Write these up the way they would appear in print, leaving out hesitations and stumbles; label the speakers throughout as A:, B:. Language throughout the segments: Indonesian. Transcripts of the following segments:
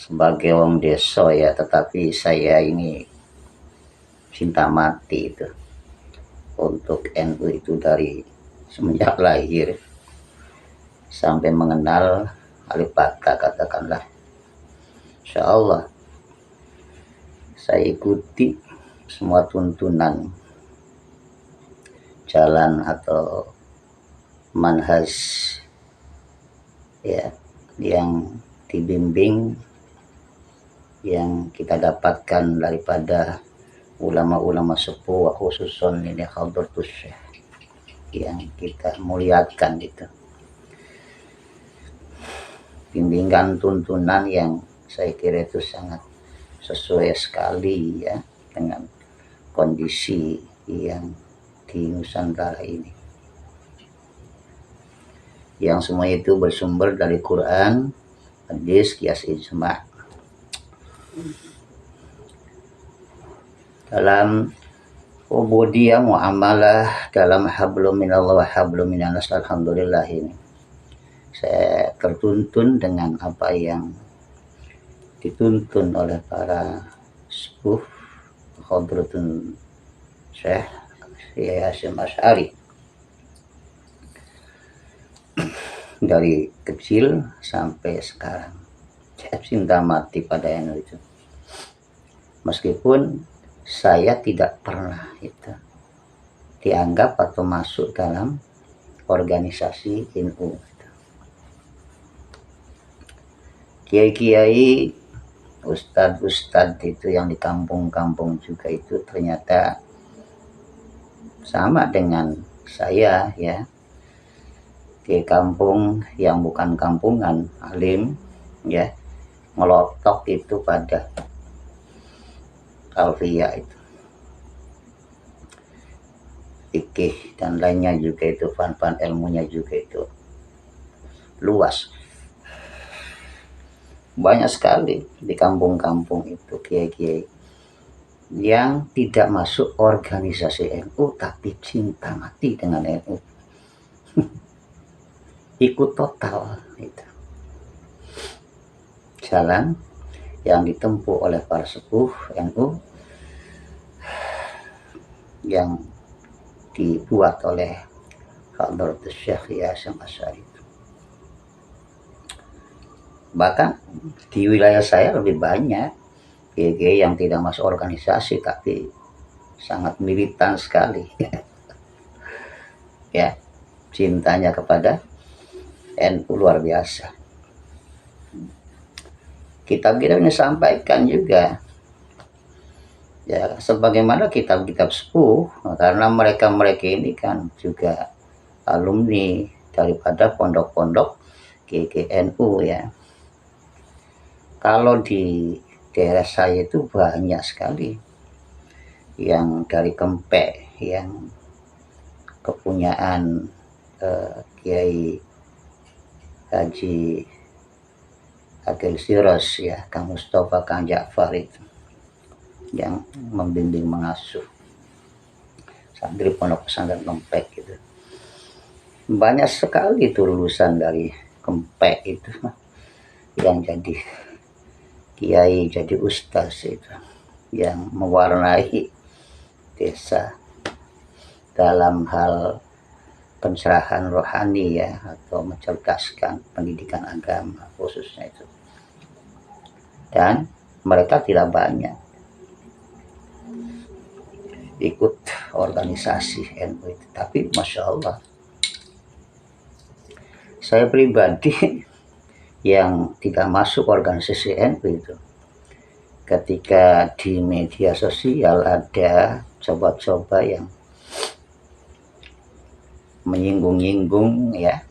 A: sebagai wong desa ya, tetapi saya ini cinta mati itu untuk NU itu dari semenjak lahir sampai mengenal Alif Bata, katakanlah. Insya Allah saya ikuti semua tuntunan jalan atau manhaj ya yang dibimbing, yang kita dapatkan daripada ulama-ulama sepuh, khususon ini Hadratus Syekh yang kita muliakan itu. Bimbingan tuntunan yang saya kira itu sangat sesuai sekali ya dengan kondisi yang di Nusantara ini, yang semua itu bersumber dari Quran, hadis, qiyas, ijma. Dalam ubudiyah muamalah, dalam hablum minallah wa hablum minannas, alhamdulillah ini saya tertuntun dengan apa yang dituntun oleh para sepuh Khadratun Syekh Hasyim Asy'ari. Dari kecil sampai sekarang saya cinta mati pada NU itu, meskipun saya tidak pernah itu dianggap atau masuk dalam organisasi NU. Kiai-kiai, ustadz-ustadz itu yang di kampung-kampung juga itu ternyata sama dengan saya ya, di kampung yang bukan kampungan, alim ya, ngelotok itu pada alfiyah itu, fikih dan lainnya juga itu, fan-fan ilmunya juga itu luas. Banyak sekali di kampung-kampung itu kiai-kiai yang tidak masuk organisasi NU tapi cinta mati dengan NU. Ikut total itu jalan yang ditempuh oleh para sepuh NU yang dibuat oleh Hadratus Syekh Hasyim Asy'ari. Bahkan di wilayah saya lebih banyak kiai yang tidak masuk organisasi tapi sangat militan sekali ya, cintanya kepada NU luar biasa. Kitab-kitab ini sampaikan juga ya, sebagaimana kitab-kitab sepuh, karena mereka ini kan juga alumni daripada pondok-pondok GGNU ya. Kalau di daerah saya itu banyak sekali yang dari Kempek, yang kepunyaan Kiai Haji Akil Siros ya, Kang Mustafa, Kang Ja'far itu yang membimbing mengasuh santri pondok pesantren Kempek gitu. Banyak sekali itu lulusan dari Kempek itu yang jadi kiai, jadi ustaz itu, yang mewarnai desa dalam hal pencerahan rohani ya, atau mencerdaskan pendidikan agama khususnya itu. Dan mereka tidak banyak ikut organisasi NU itu, tapi Masya Allah saya pribadi yang tidak masuk organisasi NU itu, ketika di media sosial ada coba-coba yang menyinggung-nyinggung ya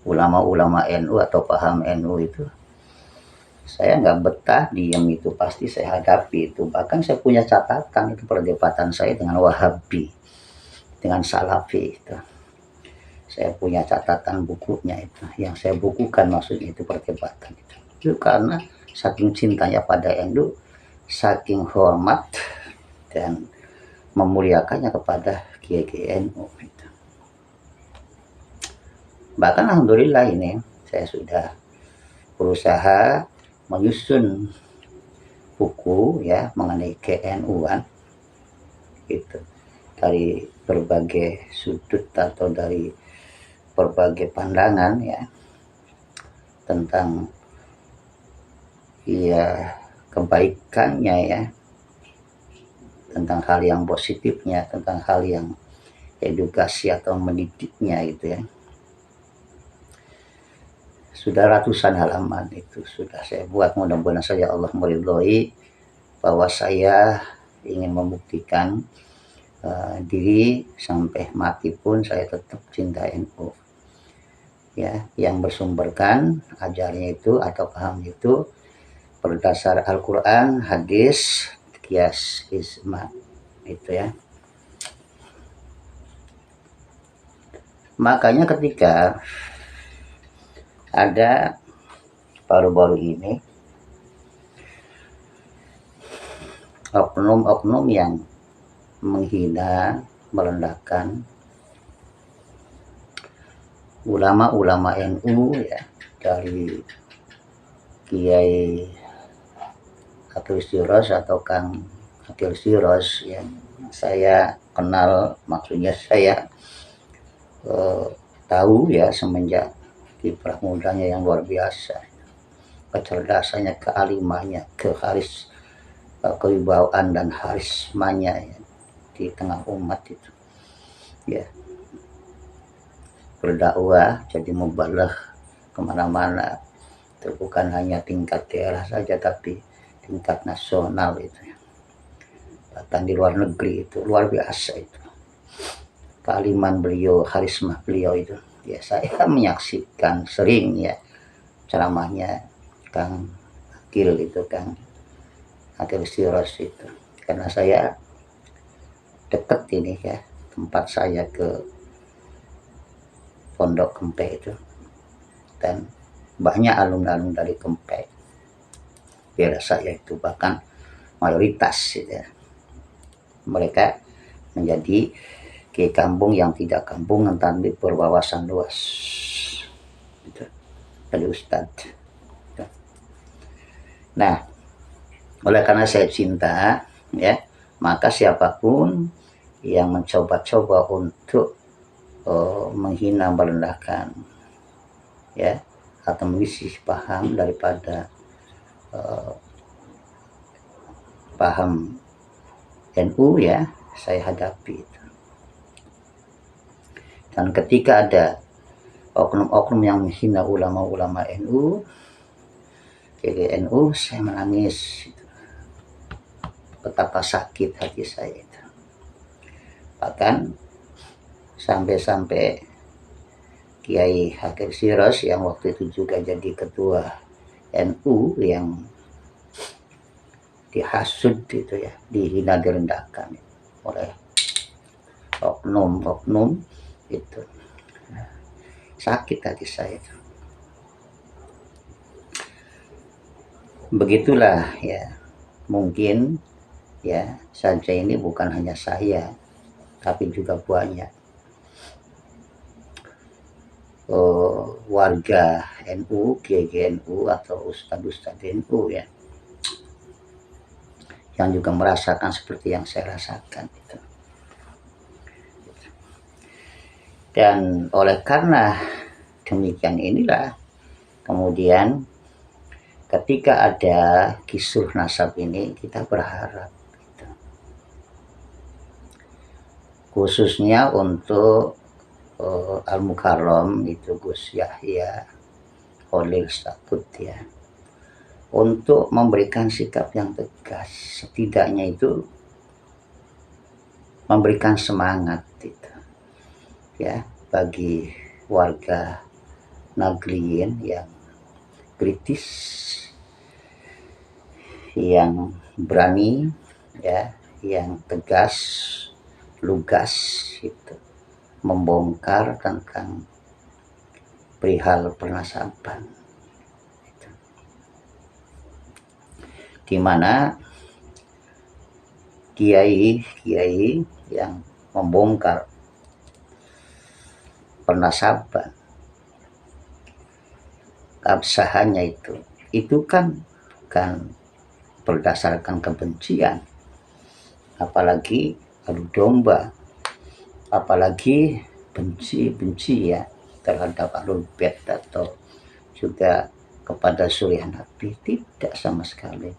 A: ulama-ulama NU atau paham NU itu, saya nggak betah diam, itu pasti saya hadapi itu. Bahkan saya punya catatan itu, perdebatan saya dengan Wahabi, dengan Salafi itu. Saya punya catatan bukunya itu, yang saya bukukan maksudnya itu, perdebatan itu. Itu karena saking cintanya pada NU, saking hormat dan memuliakannya kepada GGNU itu. Bahkan alhamdulillah ini saya sudah berusaha menyusun buku ya mengenai KNU-an itu dari berbagai sudut atau dari berbagai pandangan ya tentang ya kebaikannya ya, tentang hal yang positifnya, tentang hal yang edukasi atau mendidiknya gitu ya. Sudah ratusan halaman itu sudah saya buat, mudah-mudahan saja Allah meridhoi bahwa saya ingin membuktikan diri sampai mati pun saya tetap cinta NU ya, yang bersumberkan ajarnya itu atau paham itu berdasar Al-Quran, hadis, qiyas, ijma itu ya. Makanya ketika ada baru-baru ini oknum-oknum yang menghina, merendahkan ulama-ulama NU ya, dari Kiai Akil Siros atau Kang Akil Siros yang saya kenal, maksudnya saya tahu ya semenjak kiprah mudanya yang luar biasa, kecerdasannya, kealimannya, kewibawaan dan harismanya ya, di tengah umat itu ya, berdakwah jadi mubaligh kemana-mana itu, bukan hanya tingkat daerah saja tapi tingkat nasional itu ya. Bahkan di luar negeri itu luar biasa itu kealiman beliau, harisma beliau itu ya. Saya menyaksikan sering ya ceramahnya Kang Akil itu, Kang Akil Siros itu, karena saya dekat ini ya tempat saya ke Pondok Kempe itu, dan banyak alumni-alumni dari Kempe daerah saya itu, bahkan mayoritas gitu ya. Mereka menjadi ke kampung yang tidak kampungan tapi berwawasan luas gitu, dari Ustadz. Nah, oleh karena saya cinta ya, maka siapapun yang mencoba-coba untuk menghina, merendahkan ya, atau mengisi paham daripada paham NU ya, saya hadapi itu. Dan ketika ada oknum-oknum yang menghina ulama-ulama NU, NU, saya menangis itu. Betapa sakit hati saya itu. Bahkan sampai Kiai Akil Siros yang waktu itu juga jadi ketua NU yang dihasut itu ya, dihina, direndahkan oleh oknum-oknum itu. Sakit hati saya itu. Begitulah ya, mungkin ya saja ini bukan hanya saya tapi juga banyak warga NU, kiai NU atau ustadz-ustadz NU ya, yang juga merasakan seperti yang saya rasakan itu. Dan oleh karena demikian inilah kemudian ketika ada kisruh nasab ini, kita berharap gitu, khususnya untuk Al-Mukarram itu Gus Yahya Khalil Stakuf ya, untuk memberikan sikap yang tegas, setidaknya itu memberikan semangat itu ya bagi warga Nahdliyin yang kritis, yang berani ya, yang tegas, lugas itu, membongkar tentang perihal pernasaban itu. Di mana kiai-kiai yang membongkar pernasaban keabsahannya itu kan bukan berdasarkan kebencian, apalagi adu domba, apalagi benci ya terhadap Ahlul Bait atau juga kepada suriah Nabi, tidak sama sekali.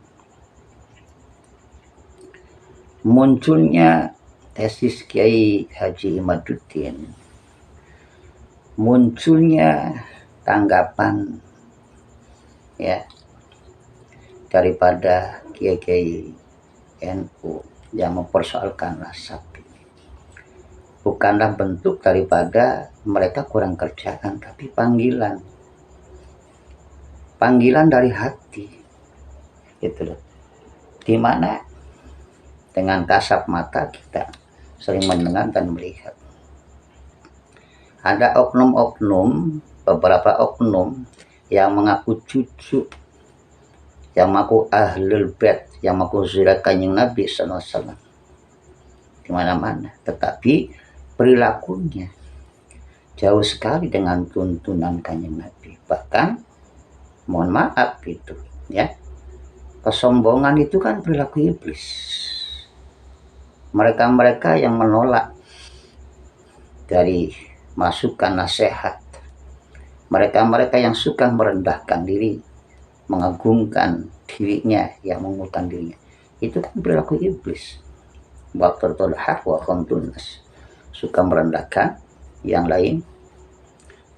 A: Munculnya tesis Kiai Haji Imaduddin, munculnya tanggapan ya daripada kiai-kiai NU yang mempersoalkan nasab, bukanlah bentuk daripada mereka kurang kerjaan, tapi panggilan dari hati, gitu loh. Dimana dengan kasat mata kita sering mendengar dan melihat ada beberapa oknum yang mengaku cucu, yang mengaku Ahlul Bait, yang mengaku zuriat Kanjeng Nabi SAW di mana-mana, tetapi perilakunya jauh sekali dengan tuntunan Kanjeng Nabi. Bahkan mohon maaf itu ya, kesombongan itu kan perilaku iblis. Mereka-mereka yang menolak dari masukan nasihat, mereka-mereka yang suka merendahkan diri, mengagungkan dirinya, yang mengutang dirinya, itu kan perilaku iblis. Waqtul haq wa khamtun nas, suka merendahkan yang lain,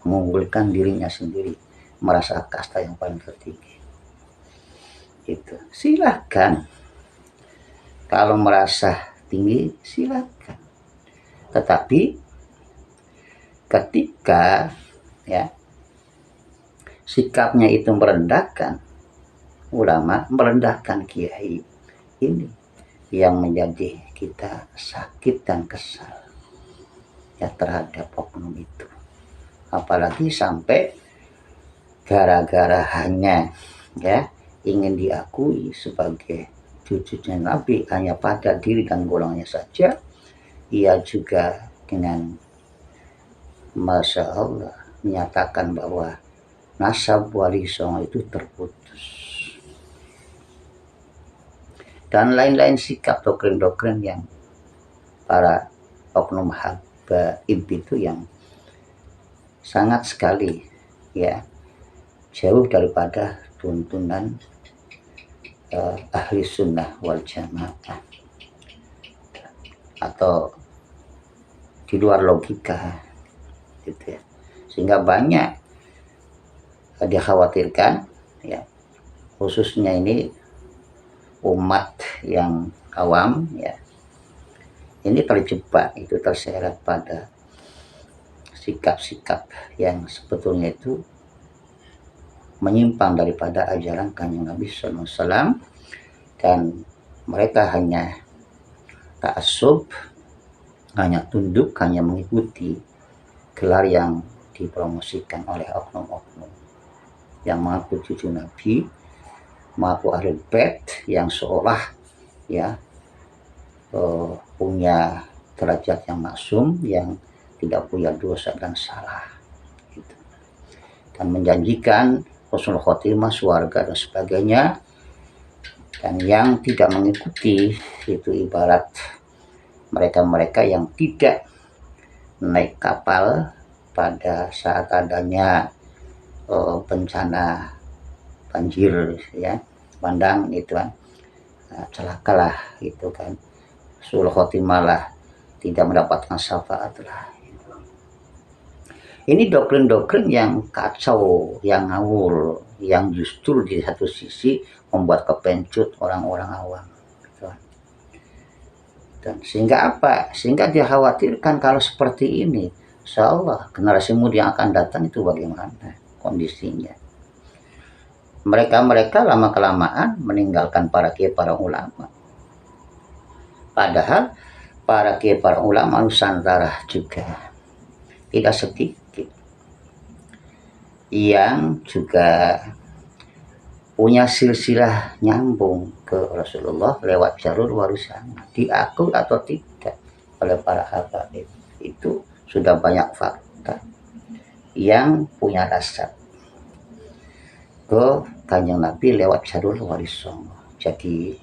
A: mengunggulkan dirinya sendiri, merasa kasta yang paling tertinggi. Itu silahkan, kalau merasa tinggi silahkan, tetapi ketika ya sikapnya itu merendahkan ulama, merendahkan kiai, ini yang menjadi kita sakit dan kesal ya terhadap oknum itu. Apalagi sampai gara-gara hanya ya ingin diakui sebagai cucunya Nabi hanya pada diri dan golongannya saja, ia juga dengan Masya Allah menyatakan bahwa nasab wali songo itu terputus, dan lain-lain sikap doktrin-doktrin yang para oknum habaib itu yang sangat sekali ya jauh daripada tuntunan ahli sunnah wal jamaah, atau di luar logika gitu ya, sehingga banyak dikhawatirkan ya, khususnya ini umat yang awam ya, ini terjebak, itu terseret pada sikap-sikap yang sebetulnya itu menyimpang daripada ajaran Kanjeng Nabi SAW, dan mereka hanya ta'assub, hanya tunduk, hanya mengikuti gelar yang dipromosikan oleh oknum-oknum yang mengaku cucu Nabi, mengaku Ahlul Bait, yang seolah ya punya derajat yang maksum, yang tidak punya dosa dan salah gitu. Dan menjanjikan husnul khotimah, surga dan sebagainya, dan yang tidak mengikuti itu ibarat mereka-mereka yang tidak naik kapal pada saat adanya bencana banjir ya, bandang itu kan, celakalah itu kan, sul khotimah lah, tidak mendapatkan syafaat lah. Ini doktrin-doktrin yang kacau, yang ngawur, yang justru di satu sisi membuat kepencut orang-orang awam. Dan sehingga apa? Sehingga dikhawatirkan kalau seperti ini, insya Allah generasi muda yang akan datang itu bagaimana kondisinya. Mereka lama-kelamaan meninggalkan para kiai, para ulama. Padahal para kiai, para ulama Nusantara juga tidak sedikit yang juga punya silsilah nyambung ke Rasulullah lewat jalur warisan, diakui atau tidak oleh para habaib. Itu sudah banyak fakta yang punya dasar. ke Kanjeng Nabi lewat jalur waris songo. Jadi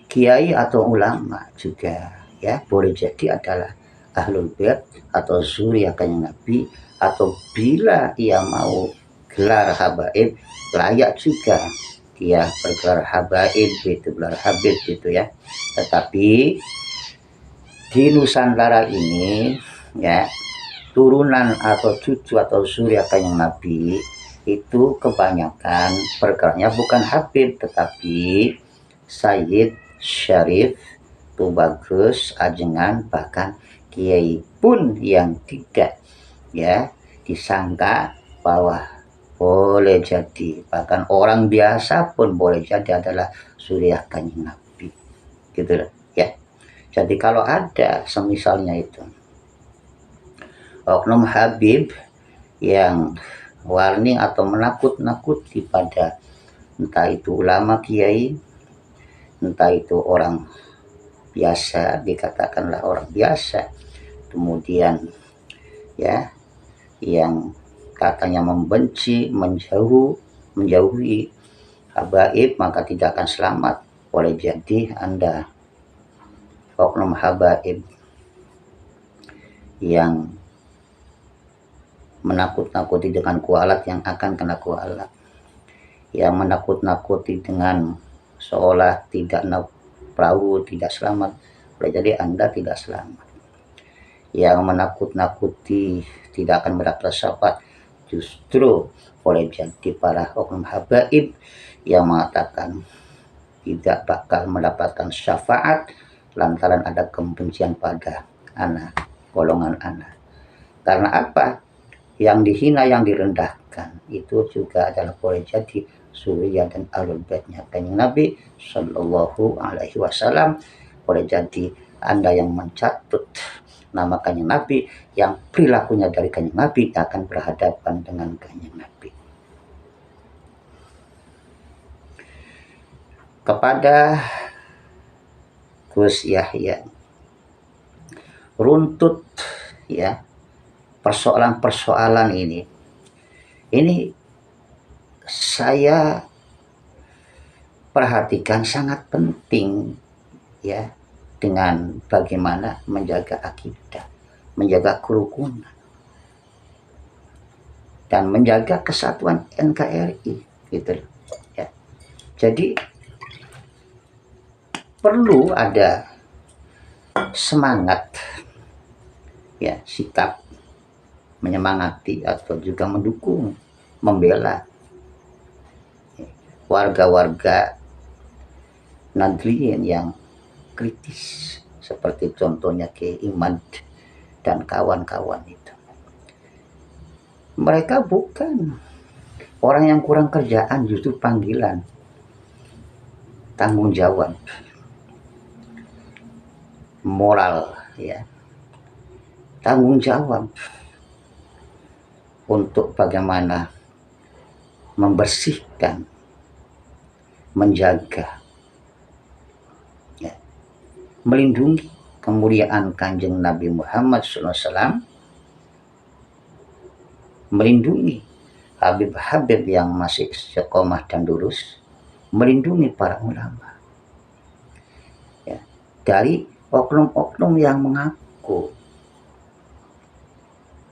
A: kiai atau ulama juga ya boleh jadi adalah ahlul bait atau zuriyah Kanjeng Nabi, atau bila ia mau gelar habaib layak juga dia bergelar habaib itu, gelar habib gitu ya. Tetapi di Nusantara ini ya, turunan atau cucu atau zuriyah Kanjeng Nabi itu kebanyakan bergelarnya bukan habib tetapi Sayyid, Syarif, Tubagus, Ajengan, bahkan kiai pun yang tidak ya disangka bahwa boleh jadi, bahkan orang biasa pun boleh jadi adalah zuriyah Kanjeng Nabi gitu loh ya. Jadi kalau ada semisalnya itu oknum habib yang warning atau menakut-nakuti pada entah itu ulama kiai, entah itu orang biasa, dikatakanlah orang biasa, kemudian ya yang katanya membenci, menjauhi habaib, maka tidak akan selamat. Boleh jadi Anda oknum habaib yang menakut-nakuti dengan kualat yang akan kena kualat, yang menakut-nakuti dengan seolah tidak perahu tidak selamat, boleh jadi Anda tidak selamat. Yang menakut-nakuti tidak akan mendapat syafaat, justru boleh jadi para oknum habaib yang mengatakan tidak bakal mendapatkan syafaat lantaran ada kebencian pada anak, golongan anak. Karena apa? Yang dihina, yang direndahkan itu juga adalah boleh jadi zuriyah dan ahlul baitnya Kanjeng Nabi Shallallahu Alaihi Wasallam. Boleh jadi Anda yang mencatut nama Kanjeng Nabi, yang perilakunya dari Kanjeng Nabi akan berhadapan dengan Kanjeng Nabi. Kepada Gus Yahya, runtut ya persoalan-persoalan ini saya perhatikan sangat penting ya, dengan bagaimana menjaga akidah, menjaga kerukunan, dan menjaga kesatuan NKRI gitu ya. Jadi perlu ada semangat ya, sikap menyemangati atau juga mendukung, membela warga-warga Nadliyin yang kritis, seperti contohnya Kiai Imad dan kawan-kawan itu. Mereka bukan orang yang kurang kerjaan, justru panggilan, tanggung jawab moral ya, tanggung jawab untuk bagaimana membersihkan, menjaga ya, melindungi kemuliaan Kanjeng Nabi Muhammad SAW, melindungi habib-habib yang masih istiqomah dan lurus, melindungi para ulama ya, dari oknum-oknum yang mengaku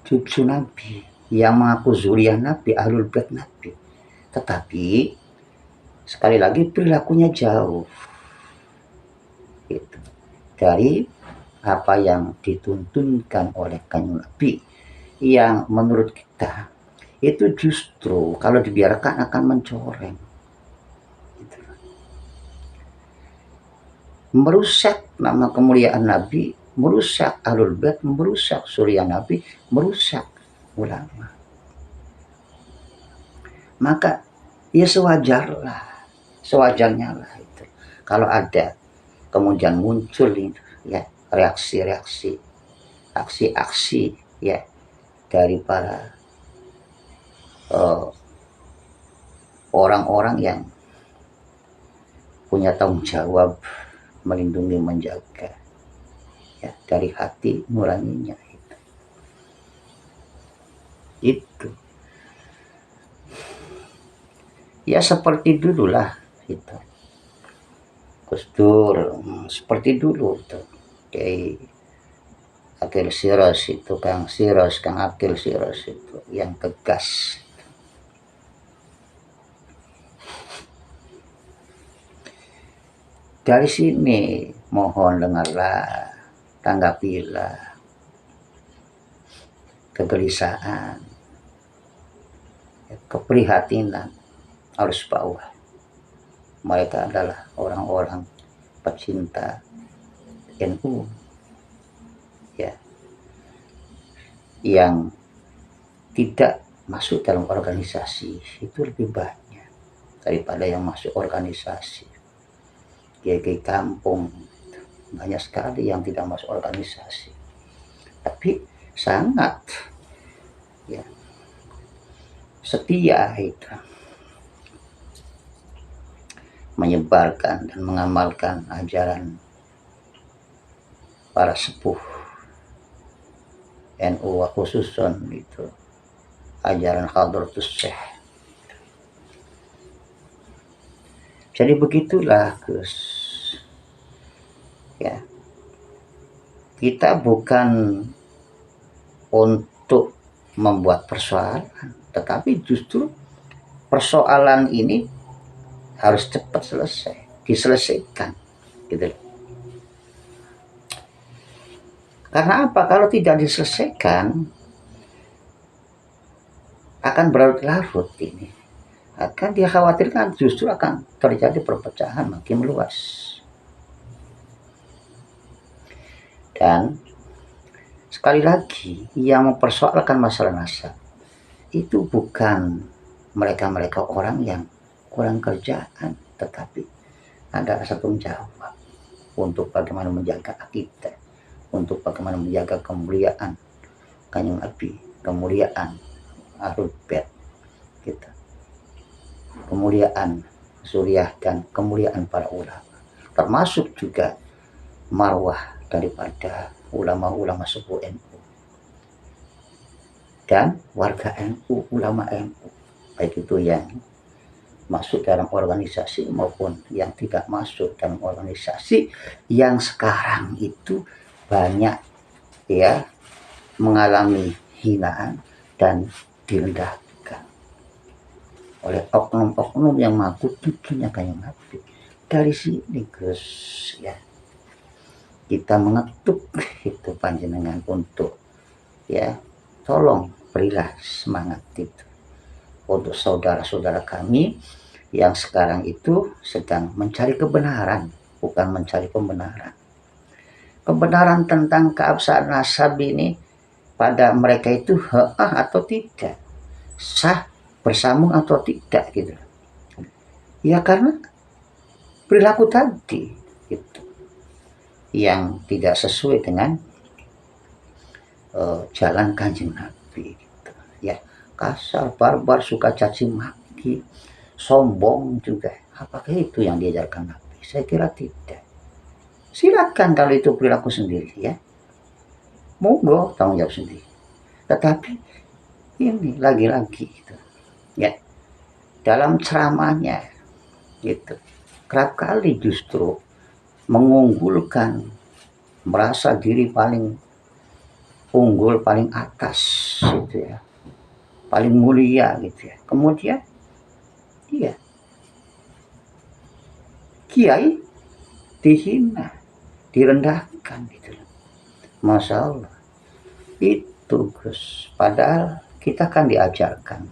A: cucu Nabi, yang mengaku zuriyah Nabi, ahlul bait Nabi, tetapi sekali lagi perilakunya jauh gitu dari apa yang dituntunkan oleh Kanjeng Nabi, yang menurut kita itu justru kalau dibiarkan akan mencoreng gitu, merusak nama kemuliaan Nabi, merusak ahlul bait, merusak zuriyah Nabi, merusak ulama. Maka ya sewajarnya lah itu kalau ada kemudian muncul ya reaksi-reaksi, aksi-aksi ya dari para orang-orang yang punya tanggung jawab melindungi, menjaga ya dari hati nuraninya itu. ya seperti dululah itu. Gus Dur seperti dulu tuh Kiai Akil Siros itu, Kang Siros, Kang Akil Siros itu yang tegas. Dari sini mohon dengarlah, tanggapilah kegelisahan, keprihatinan harus bahwa mereka adalah orang-orang pecinta NU ya, yang tidak masuk dalam organisasi itu lebih banyak daripada yang masuk organisasi. Kiai kampung banyak sekali yang tidak masuk organisasi, tapi sangat ya setia itu menyebarkan dan mengamalkan ajaran para sepuh NU, khususon itu ajaran Hadratus Syekh. Jadi begitulah Gus ya, kita bukan untuk membuat persoalan, tetapi justru persoalan ini harus cepat diselesaikan gitu. Karena apa? Kalau tidak diselesaikan akan berlarut-larut ini. Akan dikhawatirkan justru akan terjadi perpecahan makin meluas. Dan sekali lagi yang mempersoalkan masalah nasab itu bukan mereka-mereka orang yang kurang kerjaan, tetapi ada rasa tanggung jawab untuk bagaimana menjaga akidah, untuk bagaimana menjaga kemuliaan Kanjeng Nabi, kemuliaan Ahlul Bait kita, kemuliaan Suriah dan kemuliaan para ulama, termasuk juga marwah daripada ulama-ulama sepuh NU dan warga NU, ulama NU, baik itu yang masuk dalam organisasi maupun yang tidak masuk dalam organisasi, yang sekarang itu banyak ya mengalami hinaan dan direndahkan oleh oknum-oknum yang mengaku cucunya Kanjeng Nabi. Dari sini Gus ya, kita mengetuk itu panjenengan untuk ya tolong berilah semangat itu untuk saudara-saudara kami yang sekarang itu sedang mencari kebenaran, bukan mencari pembenaran. Kebenaran tentang keabsahan nasab ini pada mereka itu atau tidak, sah bersambung atau tidak gitu. Ya karena perilaku tadi gitu yang tidak sesuai dengan jalan Kanjeng Nabi gitu. Ya kasar, barbar, suka caci maki, sombong juga. Apakah itu yang diajarkan Nabi? Saya kira tidak. Silakan kalau itu perilaku sendiri ya, monggo tanggung jawab sendiri. Tetapi ini lagi-lagi gitu ya, dalam ceramahnya gitu kerap kali justru mengunggulkan, merasa diri paling unggul, paling atas gitu ya, paling mulia gitu ya. Kemudian iya kiai dihina, direndahkan gitu. Masya Allah itu Gus, padahal kita kan diajarkan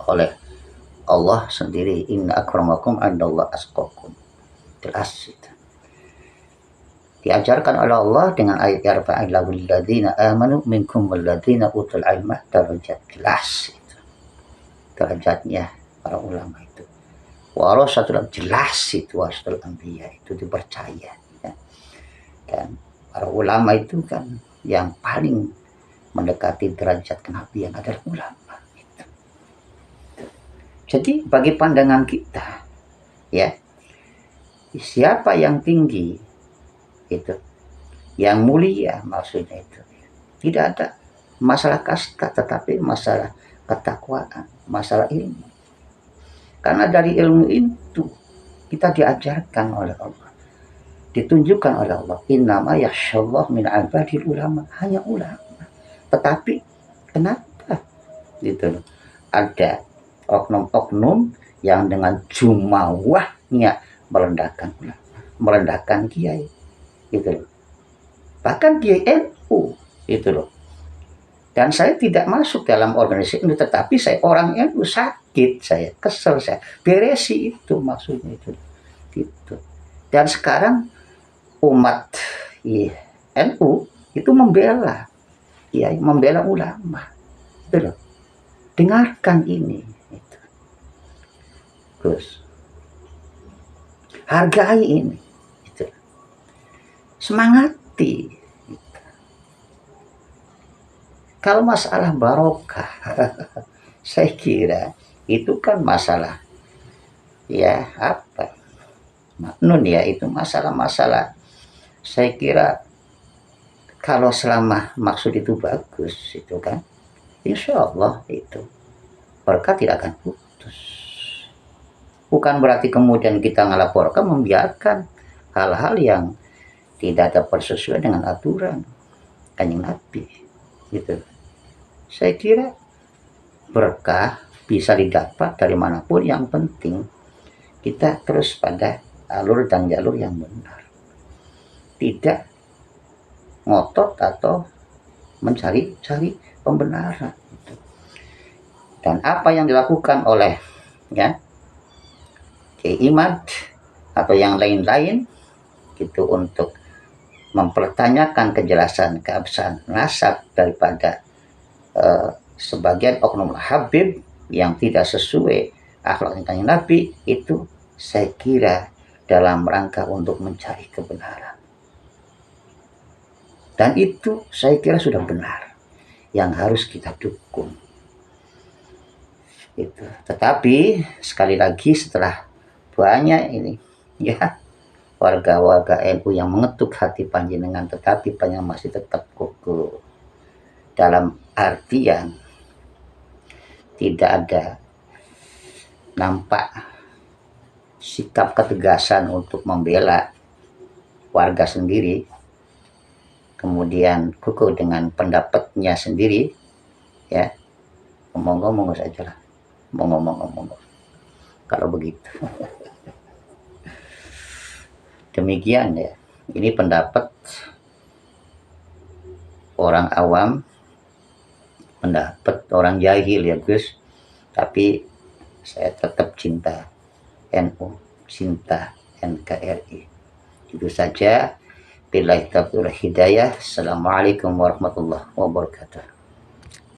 A: oleh Allah sendiri, inna akramakum indallah atqakum, jelas itu diajarkan oleh Allah dengan ayat yarfa'illahu alladzina amanu minkum walladzina utul ilma darajat, jelas itu derajatnya para ulama itu. Warasatul jelas itu, warasatul anbiya itu dipercaya ya. Dan para ulama itu kan yang paling mendekati derajat kenabian adalah ulama itu. Jadi bagi pandangan kita ya, siapa yang tinggi itu, yang mulia maksudnya itu, tidak ada masalah kasta, tetapi masalah ketakwaan, masalah ilmu. Karena dari ilmu itu kita diajarkan oleh Allah, ditunjukkan oleh Allah, innama yakhsyallah min ibadil ulama, hanya ulama. Tetapi kenapa gitu loh, ada oknum-oknum yang dengan jumawahnya merendahkan ulama, merendahkan kiai gitu loh, bahkan kiai NU itu loh. Dan saya tidak masuk dalam organisasi ini, tetapi saya orang NU, sakit, saya kesel, saya beresi itu maksudnya itu gitu. Dan sekarang umat NU itu membela kiai, membela ulama itu loh. Dengarkan ini gitu. Terus hargai ini gitu. Semangati. Kalau masalah barokah, saya kira itu kan masalah ya apa maknun ya, itu masalah-masalah. Saya kira kalau selama maksud itu bagus itu kan, insya Allah itu berkah tidak akan putus. Bukan berarti kemudian kita ngelaporkan, membiarkan hal-hal yang tidak ada persesuaian dengan aturan Kanjeng Nabi gitu. Saya kira berkah bisa didapat dari manapun, yang penting kita terus pada alur dan jalur yang benar, tidak ngotot atau mencari-cari pembenaran. Dan apa yang dilakukan oleh ya Kiai Imad atau yang lain-lain itu untuk mempertanyakan kejelasan keabsahan nasab daripada sebagian oknum Habib yang tidak sesuai akhlak Kanjeng Nabi, itu saya kira dalam rangka untuk mencari kebenaran. Dan itu saya kira sudah benar, yang harus kita dukung. Itu. Tetapi sekali lagi setelah banyak ini ya warga-warga NU yang mengetuk hati panjenengan, tetapi panjenengan masih tetap kokoh dalam artian tidak ada nampak sikap ketegasan untuk membela warga sendiri, kemudian kokoh dengan pendapatnya sendiri ya, ngomong-ngomong saja lah, ngomong-ngomong kalau begitu. Demikian ya, ini pendapat orang awam, pendapat orang jahil ya Gus, tapi saya tetap cinta NU, cinta NKRI. Itu saja. Billahi taufiq wal hidayah. Assalamualaikum warahmatullahi wabarakatuh.